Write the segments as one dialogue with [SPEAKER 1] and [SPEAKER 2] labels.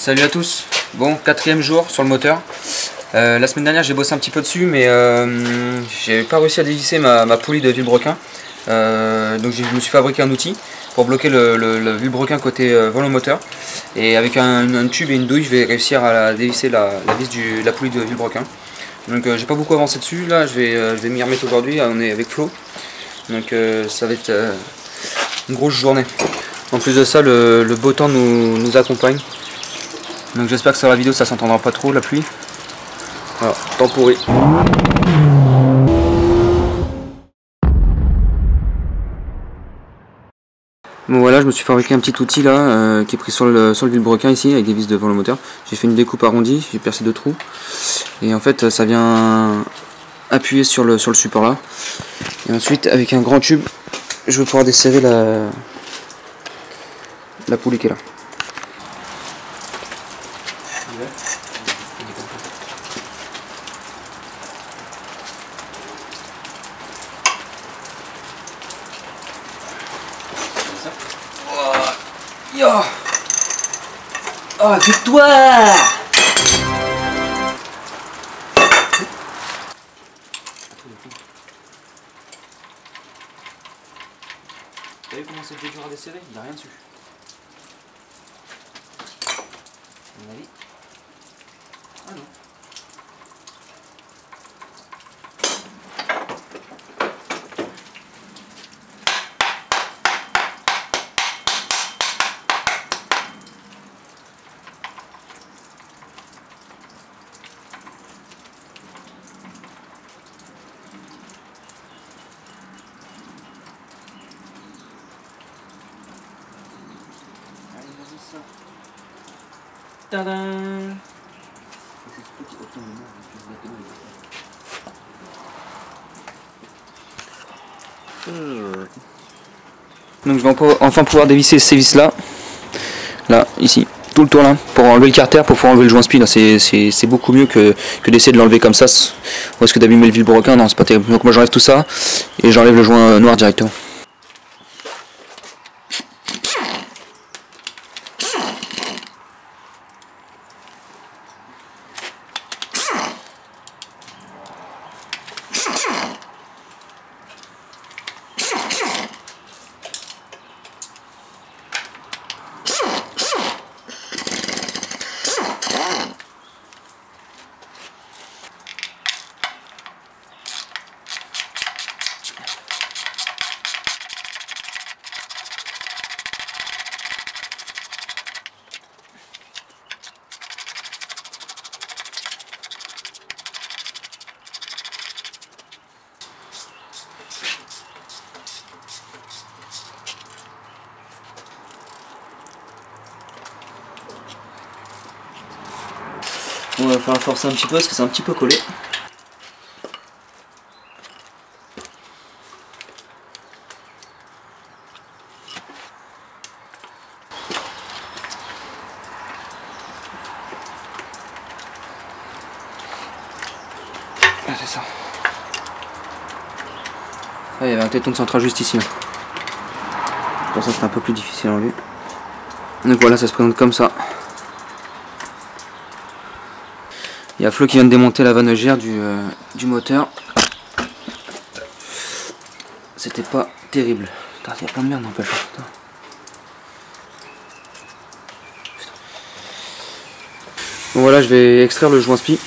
[SPEAKER 1] Salut à tous. Bon, 4e jour sur le moteur. La semaine dernière j'ai bossé un petit peu dessus, mais j'ai pas réussi à dévisser ma poulie de vilebrequin. Donc je me suis fabriqué un outil pour bloquer le vilebrequin côté volant moteur. Et avec un tube et une douille, je vais réussir à dévisser la vis de la poulie de vilebrequin. Donc j'ai pas beaucoup avancé dessus. Là, je vais m'y remettre aujourd'hui. On est avec Flo. Donc ça va être une grosse journée. En plus de ça, le beau temps nous accompagne. Donc j'espère que sur la vidéo ça s'entendra pas trop la pluie. Alors, temps pourri. Bon voilà, je me suis fabriqué un petit outil là qui est pris sur le vilebrequin ici avec des vis devant le moteur. J'ai fait une découpe arrondie, j'ai percé 2 trous. Et en fait ça vient appuyer sur le support là. Et ensuite avec un grand tube, je vais pouvoir desserrer la poulie qui est là. Oh, victoire! T'as vu comment c'est dur à desserrer? Il n'y a rien dessus. À mon avis. Ah non. Tadam! Donc je vais enfin pouvoir dévisser ces vis là, ici, tout le tour là, pour enlever le carter, pour pouvoir enlever le joint spi. C'est beaucoup mieux que d'essayer de l'enlever comme ça, ou est-ce que d'abîmer le vilebrequin, non c'est pas terrible. Donc moi j'enlève tout ça, et j'enlève le joint noir directement. Bon, il va falloir forcer un petit peu parce que c'est un petit peu collé. Ah, c'est ça. Ah, il y avait un téton de centrale juste ici. Pour ça c'est un peu plus difficile à enlever. Donc voilà, ça se présente comme ça. Il y a Flo qui vient de démonter la vanne gère du moteur. C'était pas terrible. Putain, il y a plein de merde n'empêche. Bon voilà, je vais extraire le joint spi.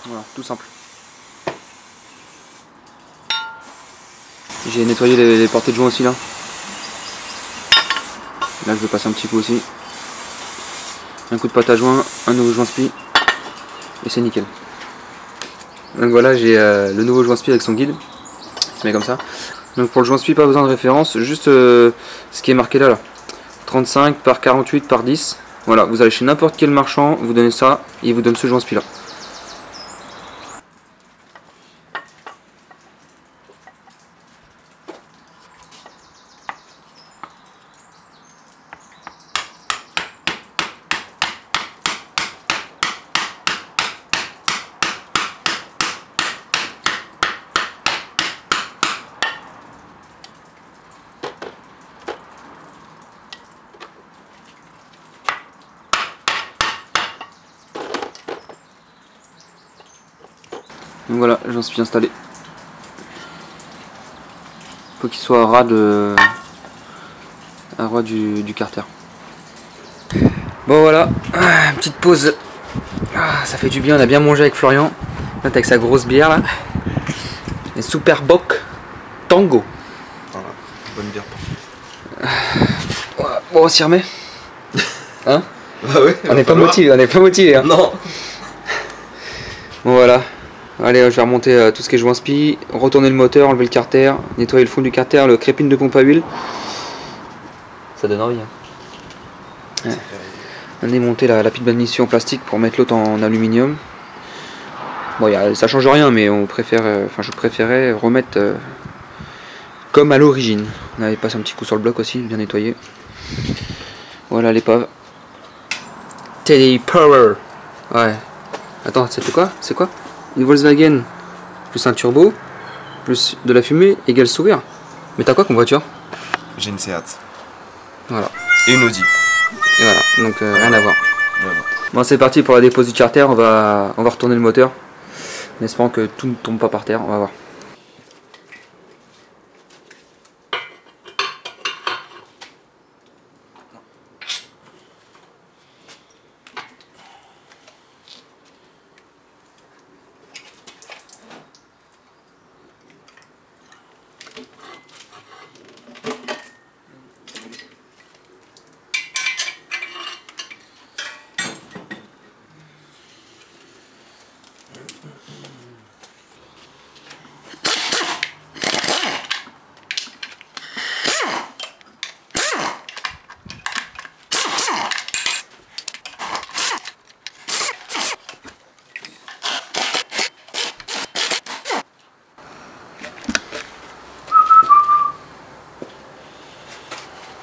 [SPEAKER 1] Voilà, tout simple. J'ai nettoyé les portées de joint aussi là. Là je vais passer un petit peu aussi. Un coup de pâte à joint, un nouveau joint spi. Et c'est nickel. Donc voilà, j'ai le nouveau joint spi avec son guide. Il se met comme ça. Donc pour le joint spi, pas besoin de référence, juste ce qui est marqué là. 35 par 48 par 10. Voilà, vous allez chez n'importe quel marchand, vous donnez ça, et il vous donne ce joint spi là. Donc voilà, j'en suis installé. Faut qu'il soit à ras du carter. Bon voilà, petite pause. Ça fait du bien, on a bien mangé avec Florian. Avec sa grosse bière là. Et Super Bock Tango.
[SPEAKER 2] Voilà, bonne bière pour
[SPEAKER 1] Bon, on s'y remet. Hein?
[SPEAKER 2] Bah ouais,
[SPEAKER 1] on n'est pas motivé, hein.
[SPEAKER 2] Non.
[SPEAKER 1] Bon voilà. Allez, je vais remonter tout ce qui est joint spi, retourner le moteur, enlever le carter, nettoyer le fond du carter, le crépine de pompe à huile. Ça donne envie. Hein. Ouais. On a démonté la pile d'admission en plastique pour mettre l'autre en aluminium. Bon, ça change rien, mais je préférais remettre comme à l'origine. On avait passé un petit coup sur le bloc aussi, bien nettoyé. Voilà l'épave. Teddy Power. Ouais. Attends, c'était quoi? C'est quoi? Une Volkswagen plus un turbo plus de la fumée égale sourire. Mais t'as quoi comme voiture?
[SPEAKER 2] J'ai une Seat.
[SPEAKER 1] Voilà.
[SPEAKER 2] Et une Audi.
[SPEAKER 1] Et voilà, donc rien à voir.
[SPEAKER 2] Voilà.
[SPEAKER 1] Bon, c'est parti pour la dépose du carter. On va retourner le moteur. En espérant que tout ne tombe pas par terre. On va voir.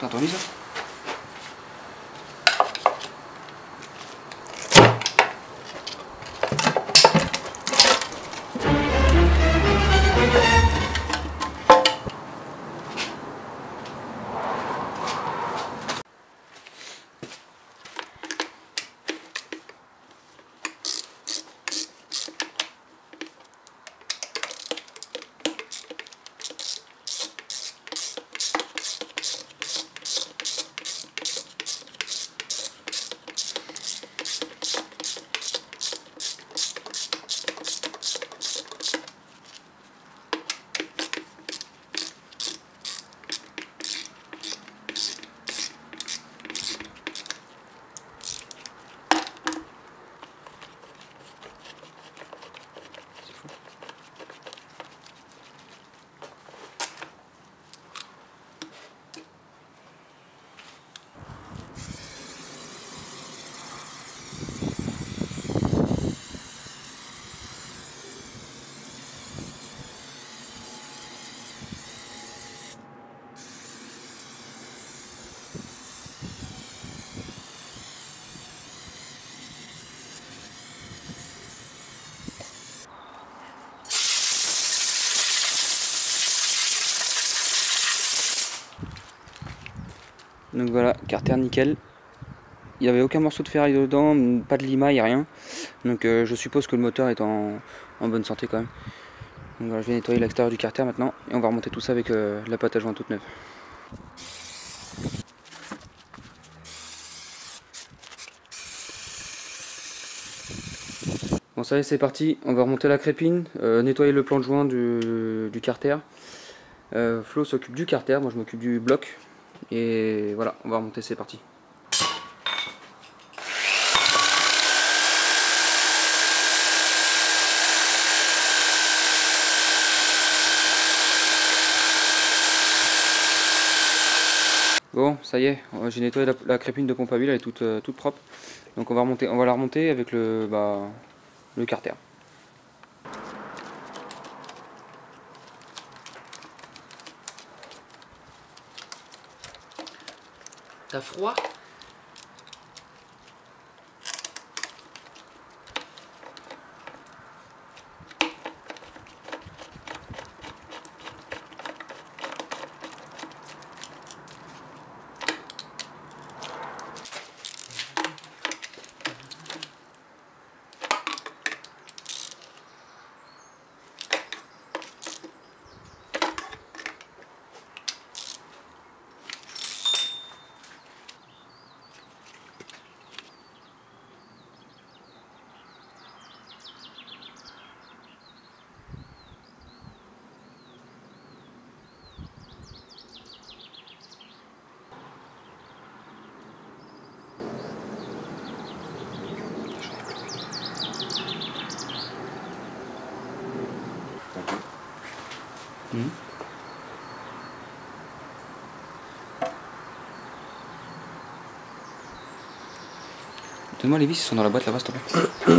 [SPEAKER 1] T'as entendu ça? Donc voilà, carter nickel. Il n'y avait aucun morceau de ferraille dedans, pas de limaille, rien. Donc je suppose que le moteur est en bonne santé quand même. Donc voilà, je vais nettoyer l'extérieur du carter maintenant et on va remonter tout ça avec la pâte à joint toute neuve. Bon ça y est, c'est parti, on va remonter la crépine, nettoyer le plan de joint du carter. Flo s'occupe du carter, moi je m'occupe du bloc. Et voilà, on va remonter, c'est parti. Bon, ça y est, j'ai nettoyé la crépine de pompe à huile, elle est toute propre. Donc on va la remonter avec le carter. T'as froid? Mmh. Donne-moi les vis, ils sont dans la boîte là-bas, s'il te plaît.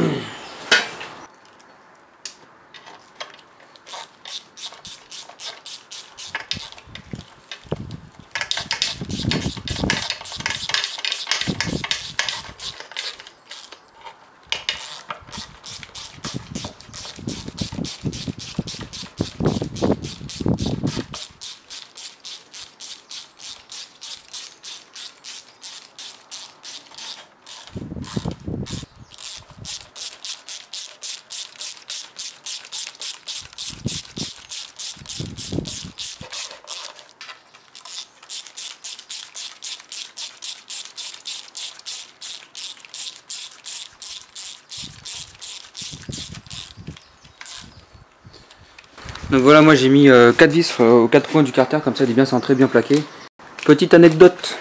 [SPEAKER 1] Donc voilà, moi j'ai mis 4 vis aux 4 coins du carter, comme ça il est bien centré, bien plaqué. Petite anecdote,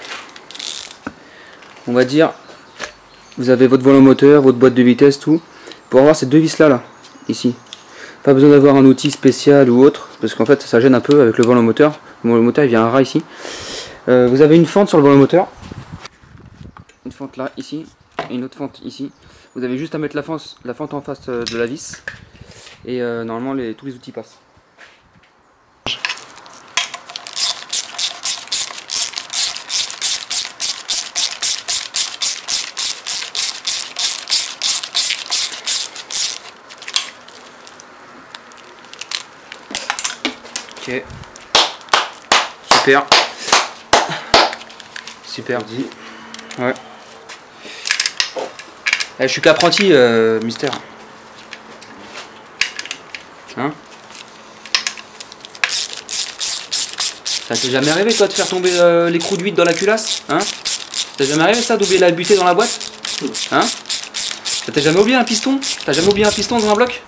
[SPEAKER 1] on va dire, vous avez votre volant moteur, votre boîte de vitesse, tout. Pour avoir ces deux vis là, ici, pas besoin d'avoir un outil spécial ou autre, parce qu'en fait ça gêne un peu avec le volant moteur. Le moteur il vient un ras ici. Vous avez une fente sur le volant moteur, une fente là, ici, et une autre fente ici. Vous avez juste à mettre la fente en face de la vis, et normalement tous les outils passent. Ok, super, super. Ouais. Je suis qu'apprenti, Mystère. Hein? Ça t'est jamais arrivé toi de faire tomber l'écrou d'huile dans la culasse? Hein? T'as jamais arrivé ça d'oublier la butée dans la boîte? Hein? T'as jamais oublié un piston? T'as jamais oublié un piston dans un bloc?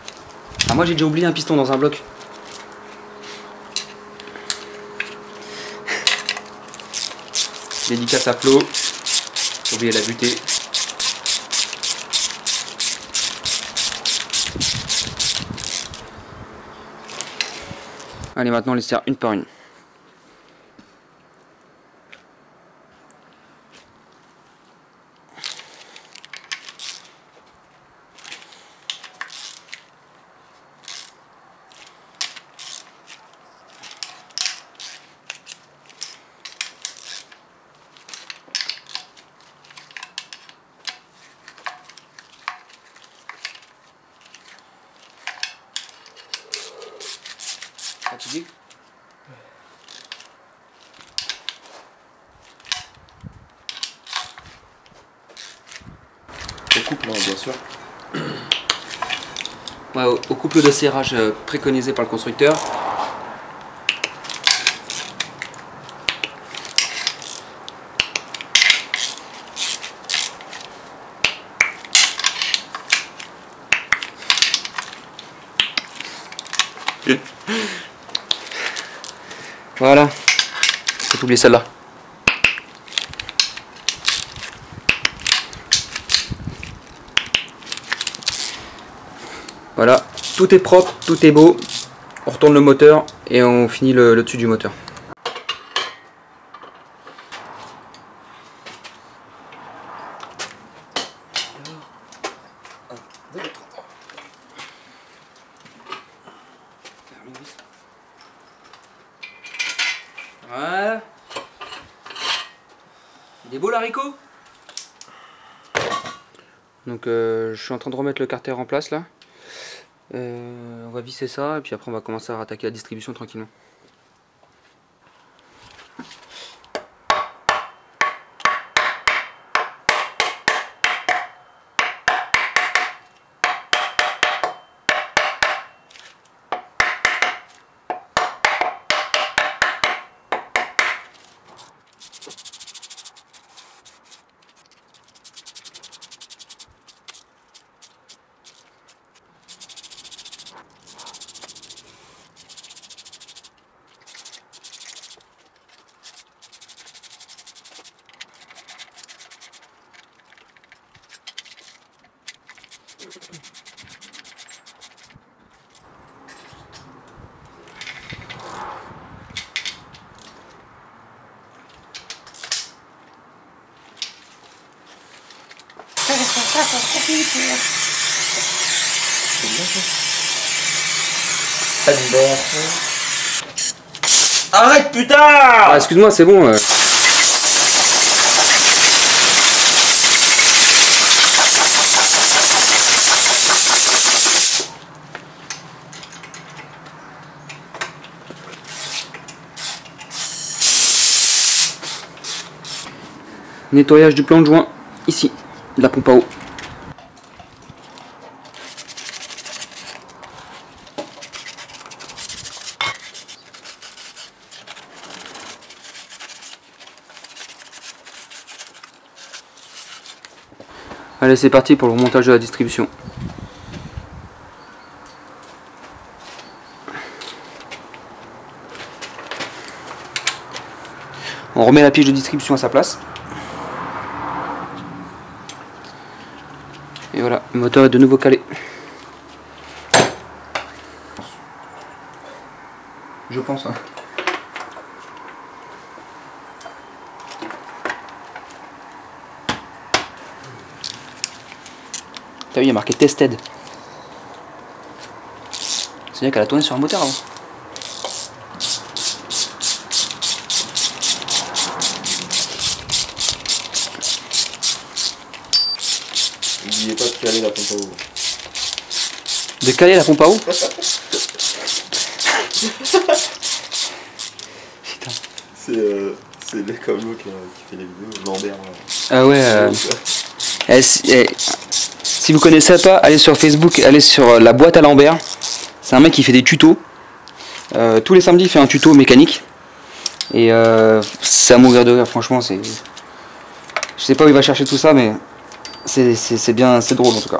[SPEAKER 1] Ah moi j'ai déjà oublié un piston dans un bloc. Dédicace à Flo, j'ai oublié la butée. Allez, maintenant on les sert une par une. Fatigué?
[SPEAKER 2] Au couple, bien sûr.
[SPEAKER 1] Ouais, au couple de serrage préconisé par le constructeur. Voilà, faut oublier celle-là. Voilà, tout est propre, tout est beau. On retourne le moteur et on finit le dessus du moteur. Voilà. Il est beau l'haricot. Donc je suis en train de remettre le carter en place là. On va visser ça et puis après on va commencer à attaquer la distribution tranquillement.
[SPEAKER 2] Arrête putain!
[SPEAKER 1] Ah, excuse-moi, c'est bon. Nettoyage du plan de joint, ici, de la pompe à eau. Allez, c'est parti pour le remontage de la distribution. On remet la pige de distribution à sa place. Et voilà, le moteur est de nouveau calé. Je pense. Hein. T'as vu, il y a marqué tested. C'est-à-dire qu'elle a tourné sur un moteur avant.
[SPEAKER 2] N'oubliez pas de caler la pompe à eau.
[SPEAKER 1] De caler la pompe à eau? Putain.
[SPEAKER 2] C'est les comme l'autre qui fait les vidéos, Lambert.
[SPEAKER 1] Ah ouais. Si vous connaissez pas, allez sur Facebook, allez sur la boîte à Lambert. C'est un mec qui fait des tutos. Tous les samedis, il fait un tuto mécanique. Et c'est à mourir de rire, franchement. Je sais pas où il va chercher tout ça, mais c'est bien, c'est drôle en tout cas.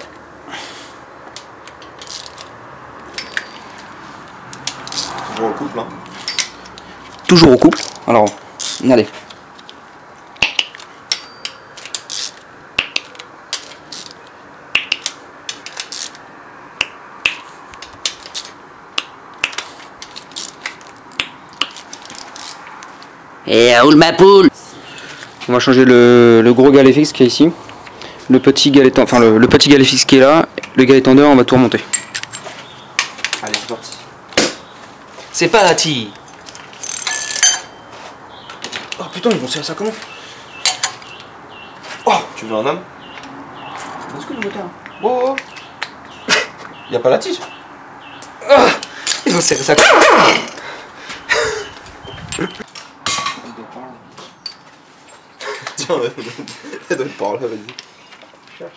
[SPEAKER 2] Toujours en couple, hein.
[SPEAKER 1] Toujours au couple. Alors, allez.
[SPEAKER 3] Et roule ma poule.
[SPEAKER 1] On va changer le gros galet fixe qui est ici. Le petit galet, enfin le petit galet fixe qui est là. Le galet tendeur, on va tout remonter.
[SPEAKER 2] Allez, c'est parti.
[SPEAKER 1] C'est pas la tille. Oh putain, ils vont serrer ça comment?
[SPEAKER 2] Oh, tu veux un homme?
[SPEAKER 1] Est-ce que le moteur?
[SPEAKER 2] Oh, y a pas la tige?
[SPEAKER 1] Ah, ils vont serrer ça comment?
[SPEAKER 2] Tiens, elle doit être par là, vas-y. Cherche.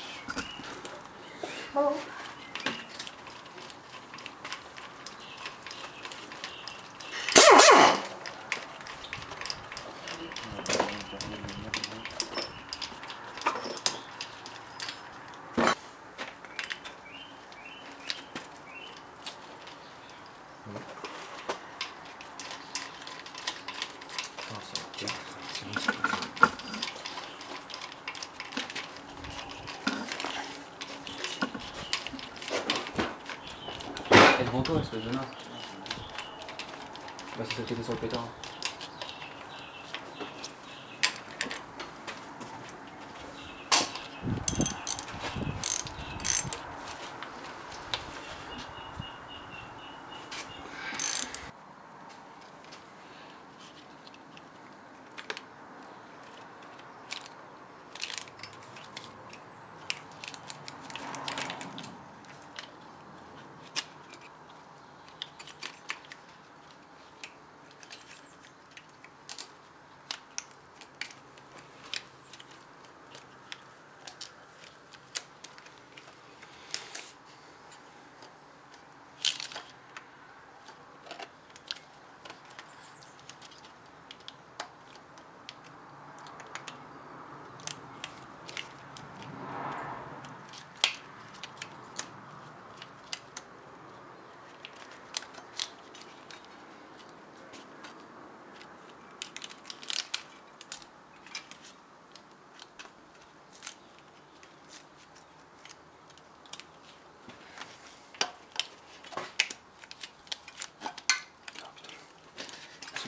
[SPEAKER 1] Et devant toi, espèce de nain. Bah, c'est celle qui était sur le pétard.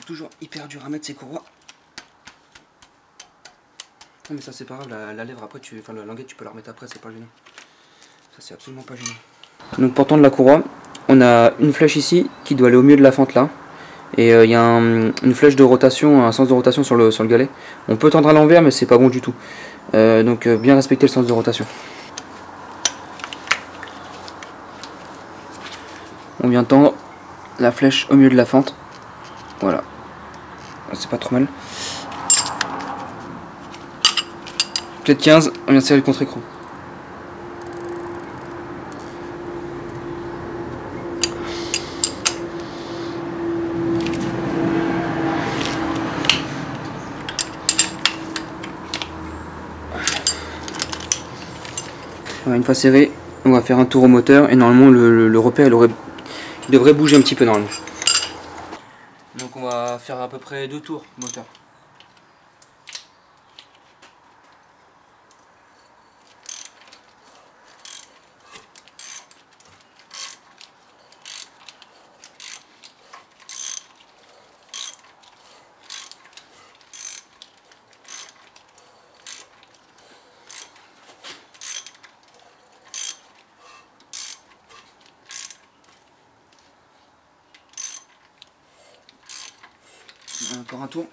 [SPEAKER 1] Toujours hyper dur à mettre ces courroies. Non mais ça c'est pas grave, la lèvre après, enfin la languette tu peux la remettre après, c'est pas gênant. Ça c'est absolument pas gênant. Donc portant de la courroie, on a une flèche ici qui doit aller au milieu de la fente là. Et il y a une flèche de rotation, un sens de rotation sur le galet. On peut tendre à l'envers mais c'est pas bon du tout. Donc bien respecter le sens de rotation. On vient tendre la flèche au milieu de la fente. Voilà. C'est pas trop mal. Clé de 15, on vient serrer le contre-écrou. Voilà, une fois serré, on va faire un tour au moteur et normalement le repère il devrait bouger un petit peu normalement. Donc on va faire à peu près 2 tours moteur. Encore un tour.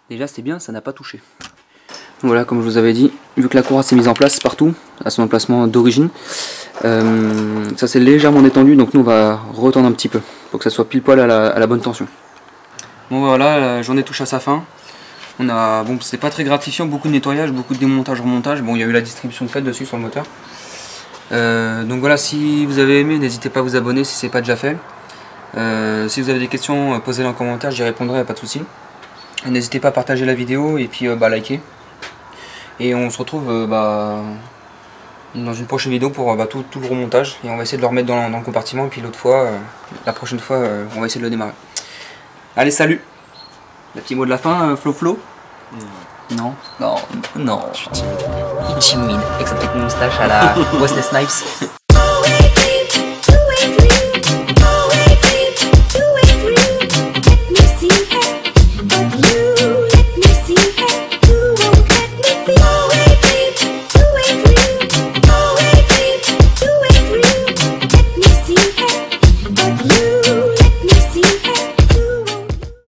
[SPEAKER 1] Déjà c'était bien, ça n'a pas touché. Voilà, comme je vous avais dit, vu que la courroie s'est mise en place partout, à son emplacement d'origine, ça s'est légèrement détendu, donc nous on va retendre un petit peu, pour que ça soit pile poil à la bonne tension. Bon voilà, la journée touche à sa fin. Bon, c'était pas très gratifiant, beaucoup de nettoyage, beaucoup de démontage, remontage. Bon, il y a eu la distribution de fête dessus sur le moteur. Donc voilà, si vous avez aimé, n'hésitez pas à vous abonner si ce n'est pas déjà fait. Si vous avez des questions, posez-les en commentaire, j'y répondrai, pas de souci. N'hésitez pas à partager la vidéo et puis liker. Et on se retrouve dans une prochaine vidéo pour tout le remontage. Et on va essayer de le remettre dans le compartiment. Et puis l'autre fois, la prochaine fois, on va essayer de le démarrer. Allez, salut! Le petit mot de la fin, Flo? Non, non, non. Je suis timide. Timide, avec sa petite moustache à la Wesley Snipes.